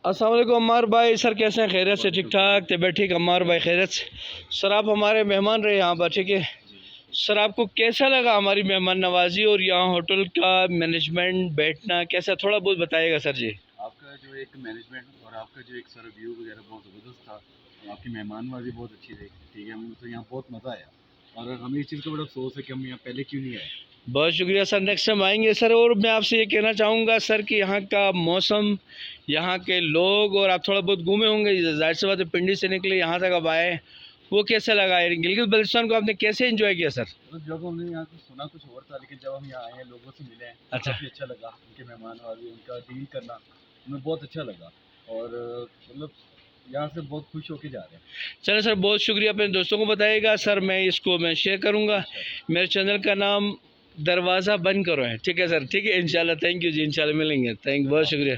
अस्सलाम वालेकुम अम्मार भाई। सर कैसे हैं? खैरियत से? ठीक ठाक, तबीयत ठीक? अम्मार भाई खैरियत से? सर आप हमारे मेहमान रहे यहाँ पर, ठीक है सर। आपको कैसा लगा हमारी मेहमान नवाजी और यहाँ होटल का मैनेजमेंट, बैठना कैसा, थोड़ा बहुत बताइएगा सर जी। आपका जो एक मैनेजमेंट और आपका जो एक सर व्यू वगैरह बहुत ज़बरदस्त था, और आपकी मेहमान नवाजी बहुत अच्छी रही, ठीक है। हमें तो यहाँ बहुत मज़ा आया और हमें इस चीज़ का बड़ा अफसोस है कि हम यहाँ पहले क्यों नहीं आए। बहुत शुक्रिया सर, नेक्स्ट टाइम आएंगे सर। और मैं आपसे ये कहना चाहूँगा सर कि यहाँ का मौसम, यहाँ के लोग, और आप थोड़ा बहुत घूमे होंगे, जाहिर सी बात है पिंडी से निकले यहाँ तक अब आए, वो कैसा लगा? गिलगित बल्तिस्तान को आपने कैसे एंजॉय किया सर? तो जब हमने यहाँ से सुना कुछ और था, लेकिन जब हम यहाँ आए हैं, लोगों से मिले हैं, तो अच्छा, काफ़ी अच्छा लगा। उनके मेहमान नवाजी, उनका डील करना हमें बहुत अच्छा लगा और मतलब यहाँ से बहुत खुश होके जा रहे हैं। चलो सर, बहुत शुक्रिया। अपने दोस्तों को बताइएगा सर, मैं शेयर करूँगा। मेरे चैनल का नाम दरवाज़ा बंद करो है, ठीक है सर? ठीक है इंशाल्लाह। थैंक यू जी, इंशाल्लाह मिलेंगे। बहुत शुक्रिया।